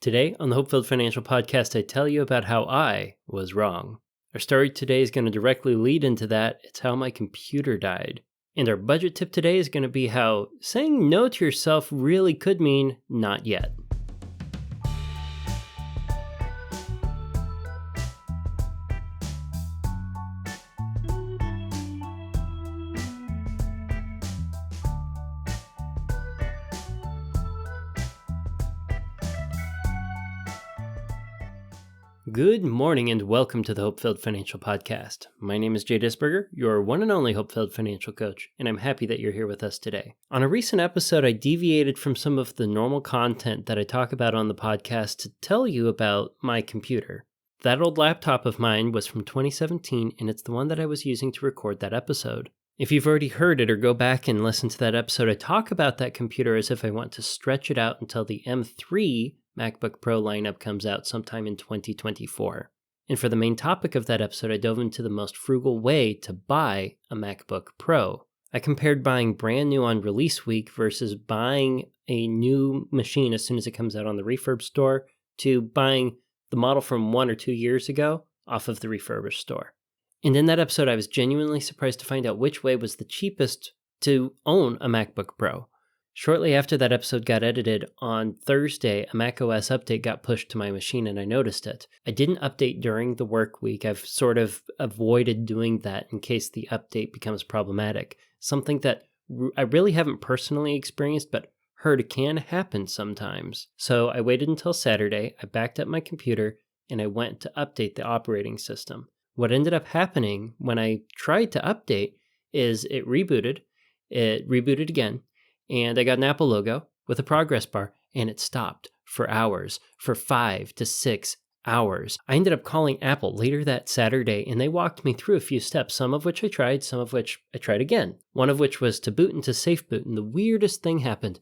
Today on the HopeFilled Financial Podcast, I tell you about how I was wrong. Our story today is going to directly lead into that. It's how my computer died. And our budget tip today is going to be how saying no to yourself really could mean not yet. Good morning and welcome to the HopeFilled Financial Podcast. My name is Jay Disberger, your one and only HopeFilled financial coach, and I'm happy that you're here with us today. On a recent episode, I deviated from some of the normal content that I talk about on the podcast to tell you about my computer. That old laptop of mine was from 2017, and it's the one that I was using to record that episode. If you've already heard it or go back and listen to that episode, I talk about that computer as if I want to stretch it out until the M3 MacBook Pro lineup comes out sometime in 2024. And for the main topic of that episode, I dove into the most frugal way to buy a MacBook Pro. I compared buying brand new on release week versus buying a new machine as soon as it comes out on the refurb store to buying the model from 1 or 2 years ago off of the refurbished store. And in that episode, I was genuinely surprised to find out which way was the cheapest to own a MacBook Pro. Shortly after that episode got edited, on Thursday, a macOS update got pushed to my machine and I noticed it. I didn't update during the work week. I've sort of avoided doing that in case the update becomes problematic. Something that I really haven't personally experienced, but heard can happen sometimes. So I waited until Saturday, I backed up my computer, and I went to update the operating system. What ended up happening when I tried to update is it rebooted again, and I got an Apple logo with a progress bar, and it stopped for hours, for 5 to 6 hours. I ended up calling Apple later that Saturday, and they walked me through a few steps, some of which I tried, some of which I tried again. One of which was to boot into Safe Boot, and the weirdest thing happened.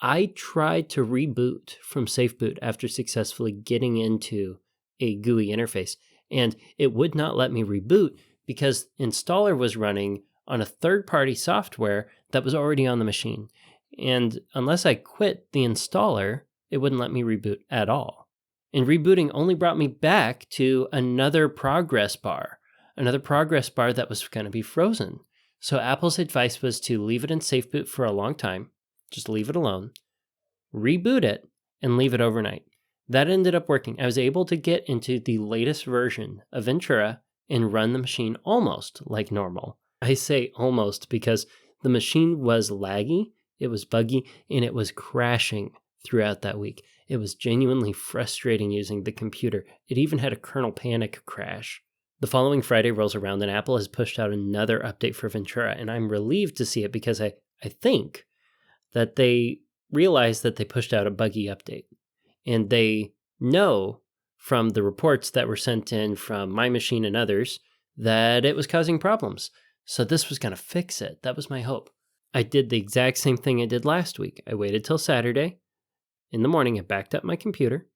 I tried to reboot from Safe Boot after successfully getting into a GUI interface, and it would not let me reboot because installer was running on a third-party software that was already on the machine. And unless I quit the installer, it wouldn't let me reboot at all. And rebooting only brought me back to another progress bar that was going to be frozen. So Apple's advice was to leave it in Safe Boot for a long time, just leave it alone, reboot it, and leave it overnight. That ended up working. I was able to get into the latest version of Ventura and run the machine almost like normal. I say almost because the machine was laggy, it was buggy, and it was crashing throughout that week. It was genuinely frustrating using the computer. It even had a kernel panic crash. The following Friday rolls around and Apple has pushed out another update for Ventura, and I'm relieved to see it because I think that they realized that they pushed out a buggy update. And they know from the reports that were sent in from my machine and others that it was causing problems. So this was going to fix it. That was my hope. I did the exact same thing I did last week. I waited till Saturday. In the morning, I backed up my computer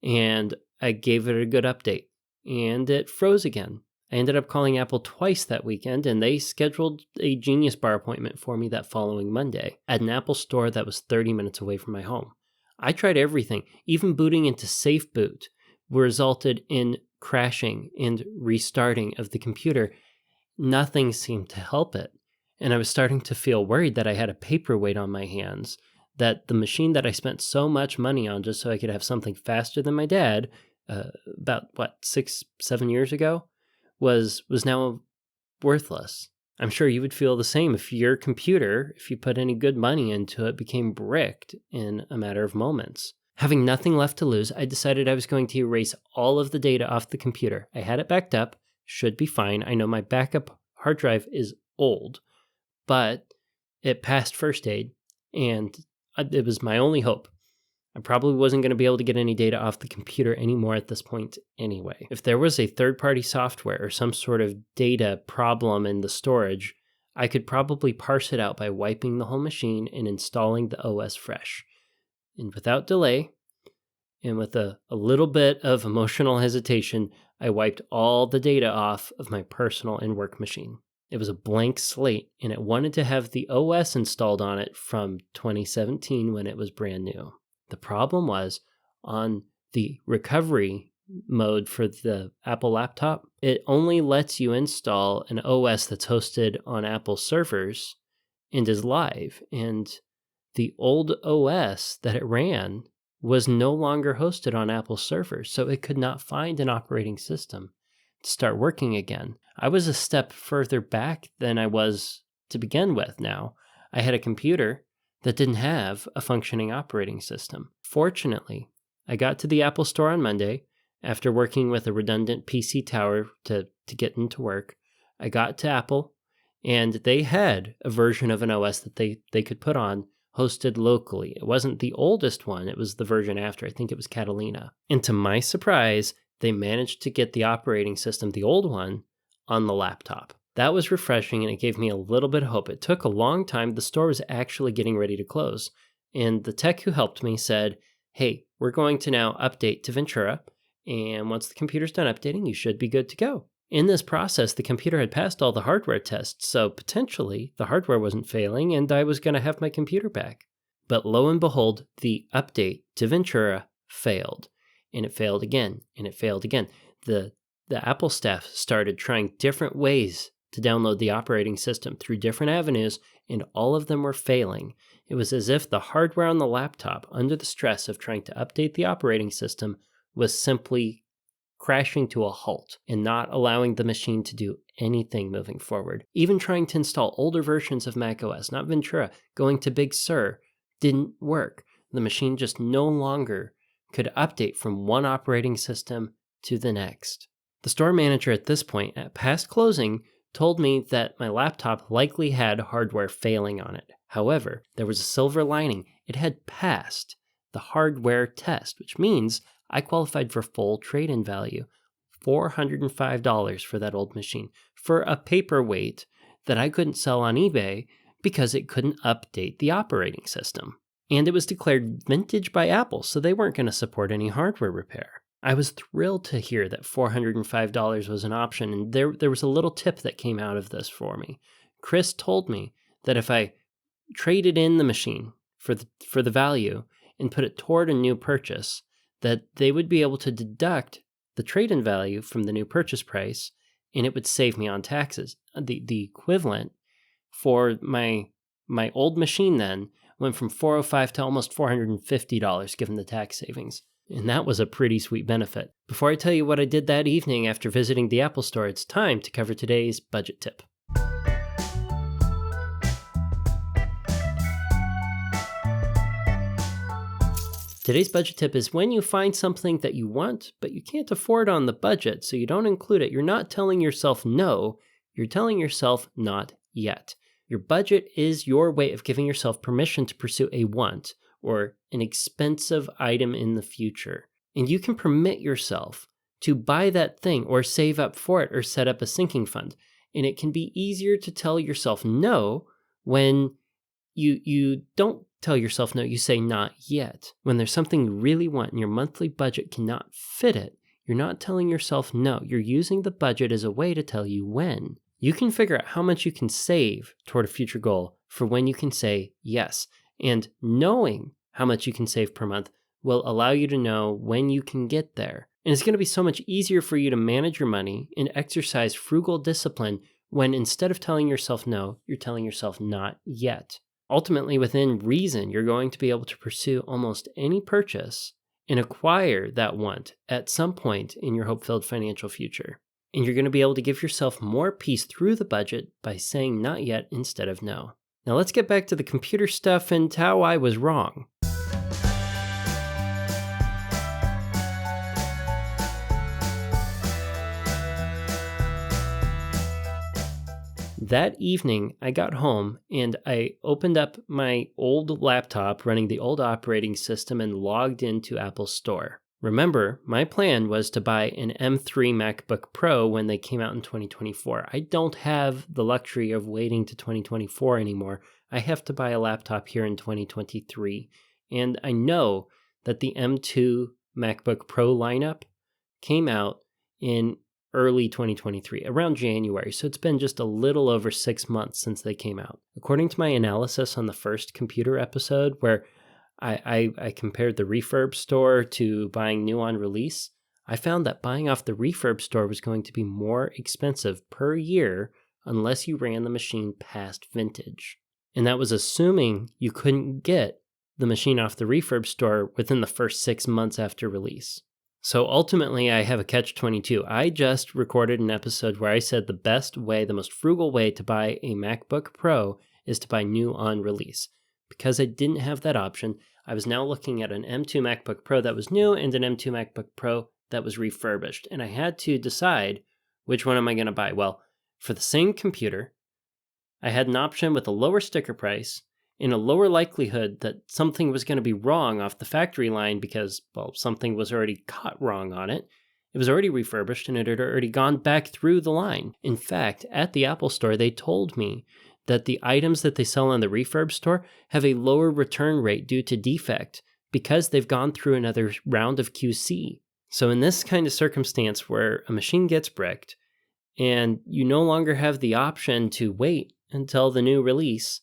and I gave it a good update. And it froze again. I ended up calling Apple twice that weekend, and they scheduled a Genius Bar appointment for me that following Monday at an Apple store that was 30 minutes away from my home. I tried everything. Even booting into Safe Boot resulted in crashing and restarting of the computer. Nothing seemed to help it. And I was starting to feel worried that I had a paperweight on my hands, that the machine that I spent so much money on just so I could have something faster than my dad, about 6-7 years ago, was now worthless. I'm sure you would feel the same if your computer, if you put any good money into it, became bricked in a matter of moments. Having nothing left to lose, I decided I was going to erase all of the data off the computer. I had it backed up, should be fine. I know my backup hard drive is old, but it passed first aid, and it was my only hope. I probably wasn't going to be able to get any data off the computer anymore at this point anyway. If there was a third-party software or some sort of data problem in the storage, I could probably parse it out by wiping the whole machine and installing the OS fresh. And without delay, and with a little bit of emotional hesitation, I wiped all the data off of my personal and work machine. It was a blank slate, and it wanted to have the OS installed on it from 2017 when it was brand new. The problem was on the recovery mode for the Apple laptop, it only lets you install an OS that's hosted on Apple servers and is live. And the old OS that it ran was no longer hosted on Apple servers, so it could not find an operating system to start working again. I was a step further back than I was to begin with now. I had a computer that didn't have a functioning operating system. Fortunately, I got to the Apple Store on Monday after working with a redundant PC tower to get into work. I got to Apple, and they had a version of an OS that they could put on hosted locally. It wasn't the oldest one. It was the version after. I think it was Catalina. And to my surprise, they managed to get the operating system, the old one, on the laptop. That was refreshing, and it gave me a little bit of hope. It took a long time. The store was actually getting ready to close. And the tech who helped me said, hey, we're going to now update to Ventura. And once the computer's done updating, you should be good to go. In this process, the computer had passed all the hardware tests, so potentially the hardware wasn't failing and I was going to have my computer back. But lo and behold, the update to Ventura failed. And it failed again, and it failed again. The Apple staff started trying different ways to download the operating system through different avenues, and all of them were failing. It was as if the hardware on the laptop, under the stress of trying to update the operating system, was simply crashing to a halt and not allowing the machine to do anything moving forward. Even trying to install older versions of macOS, not Ventura, going to Big Sur, didn't work. The machine just no longer could update from one operating system to the next. The store manager at this point, at past closing, told me that my laptop likely had hardware failing on it. However, there was a silver lining. It had passed the hardware test, which means I qualified for full trade-in value, $405 for that old machine, for a paperweight that I couldn't sell on eBay because it couldn't update the operating system. And it was declared vintage by Apple, so they weren't going to support any hardware repair. I was thrilled to hear that $405 was an option, and there was a little tip that came out of this for me. Chris told me that if I traded in the machine for the value and put it toward a new purchase, that they would be able to deduct the trade-in value from the new purchase price, and it would save me on taxes. The equivalent for my old machine then went from $405 to almost $450 given the tax savings. And that was a pretty sweet benefit. Before I tell you what I did that evening after visiting the Apple Store, it's time to cover today's budget tip. Today's budget tip is when you find something that you want, but you can't afford on the budget, so you don't include it. You're not telling yourself no, you're telling yourself not yet. Your budget is your way of giving yourself permission to pursue a want or an expensive item in the future. And you can permit yourself to buy that thing or save up for it or set up a sinking fund. And it can be easier to tell yourself no when you don't tell yourself no, you say not yet. When there's something you really want and your monthly budget cannot fit it, you're not telling yourself no. You're using the budget as a way to tell you when. You can figure out how much you can save toward a future goal for when you can say yes. And knowing how much you can save per month will allow you to know when you can get there. And it's going to be so much easier for you to manage your money and exercise frugal discipline when instead of telling yourself no, you're telling yourself not yet. Ultimately, within reason, you're going to be able to pursue almost any purchase and acquire that want at some point in your hope-filled financial future. And you're going to be able to give yourself more peace through the budget by saying not yet instead of no. Now let's get back to the computer stuff and how I was wrong. That evening, I got home and I opened up my old laptop running the old operating system and logged into Apple's store. Remember, my plan was to buy an M3 MacBook Pro when they came out in 2024. I don't have the luxury of waiting to 2024 anymore. I have to buy a laptop here in 2023. And I know that the M2 MacBook Pro lineup came out in early 2023, around January, so it's been just a little over 6 months since they came out. According to my analysis on the first computer episode, where I compared the refurb store to buying new on release. I found that buying off the refurb store was going to be more expensive per year unless you ran the machine past vintage. And that was assuming you couldn't get the machine off the refurb store within the first 6 months after release. So ultimately, I have a catch-22. I just recorded an episode where I said the best way, the most frugal way to buy a MacBook Pro is to buy new on release. Because I didn't have that option, I was now looking at an M2 MacBook Pro that was new and an M2 MacBook Pro that was refurbished. And I had to decide, which one am I going to buy? Well, for the same computer, I had an option with a lower sticker price and a lower likelihood that something was going to be wrong off the factory line because, well, something was already caught wrong on it. It was already refurbished and it had already gone back through the line. In fact, at the Apple Store, they told me that the items that they sell in the refurb store have a lower return rate due to defect because they've gone through another round of QC. So in this kind of circumstance where a machine gets bricked and you no longer have the option to wait until the new release,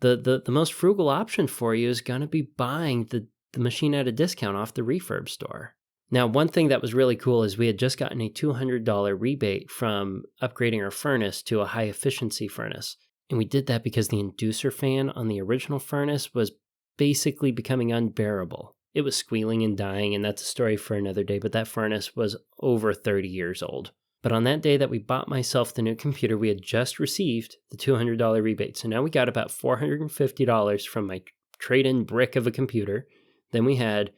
the most frugal option for you is going to be buying the machine at a discount off the refurb store. Now, one thing that was really cool is we had just gotten a $200 rebate from upgrading our furnace to a high efficiency furnace. And we did that because the inducer fan on the original furnace was basically becoming unbearable. It was squealing and dying, and that's a story for another day, but that furnace was over 30 years old. But on that day that we bought myself the new computer, we had just received the $200 rebate. So now we got about $450 from my trade-in brick of a computer. Then we had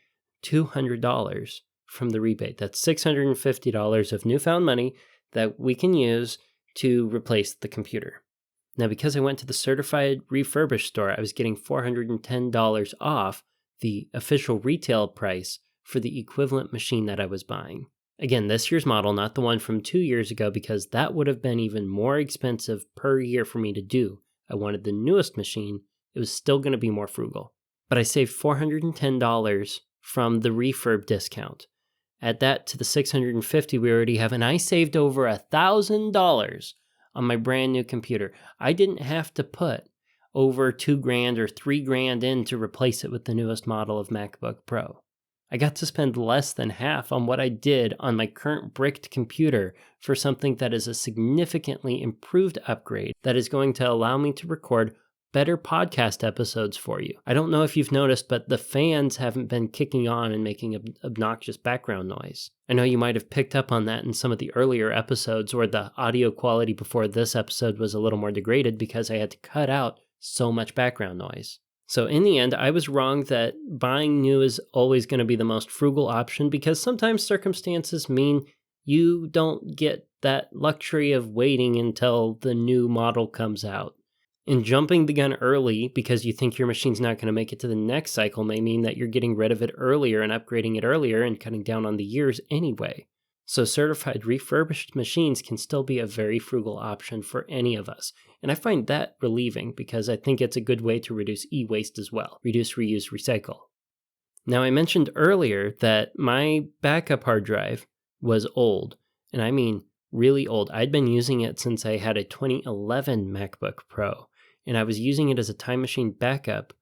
$200 from the rebate. That's $650 of newfound money that we can use to replace the computer. Now, because I went to the certified refurbished store, I was getting $410 off the official retail price for the equivalent machine that I was buying. Again, this year's model, not the one from 2 years ago, because that would have been even more expensive per year for me to do. I wanted the newest machine. It was still going to be more frugal. But I saved $410 from the refurb discount. Add that to the $650 we already have, and I saved over $1,000 on my brand new computer. I didn't have to put over $2,000 or $3,000 in to replace it with the newest model of MacBook Pro. I got to spend less than half on what I did on my current bricked computer for something that is a significantly improved upgrade that is going to allow me to record better podcast episodes for you. I don't know if you've noticed, but the fans haven't been kicking on and making obnoxious background noise. I know you might have picked up on that in some of the earlier episodes, or the audio quality before this episode was a little more degraded because I had to cut out so much background noise. So in the end, I was wrong that buying new is always going to be the most frugal option because sometimes circumstances mean you don't get that luxury of waiting until the new model comes out. And jumping the gun early because you think your machine's not going to make it to the next cycle may mean that you're getting rid of it earlier and upgrading it earlier and cutting down on the years anyway. So certified refurbished machines can still be a very frugal option for any of us. And I find that relieving because I think it's a good way to reduce e-waste as well. Reduce, reuse, recycle. Now, I mentioned earlier that my backup hard drive was old. And I mean really old. I'd been using it since I had a 2011 MacBook Pro. And I was using it as a time machine backup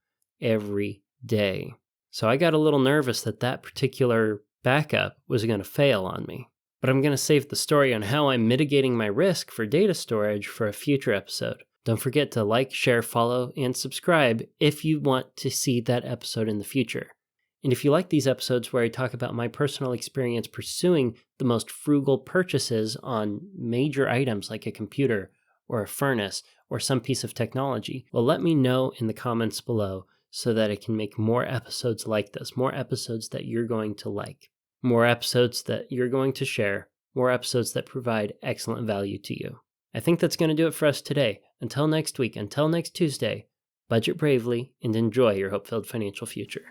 every day. So I got a little nervous that that particular backup was going to fail on me. But I'm going to save the story on how I'm mitigating my risk for data storage for a future episode. Don't forget to like, share, follow, and subscribe if you want to see that episode in the future. And if you like these episodes where I talk about my personal experience pursuing the most frugal purchases on major items like a computer or a furnace or some piece of technology, well, let me know in the comments below so that I can make more episodes like this, more episodes that you're going to like. More episodes that you're going to share, more episodes that provide excellent value to you. I think that's going to do it for us today. Until next week, until next Tuesday, budget bravely and enjoy your hope-filled financial future.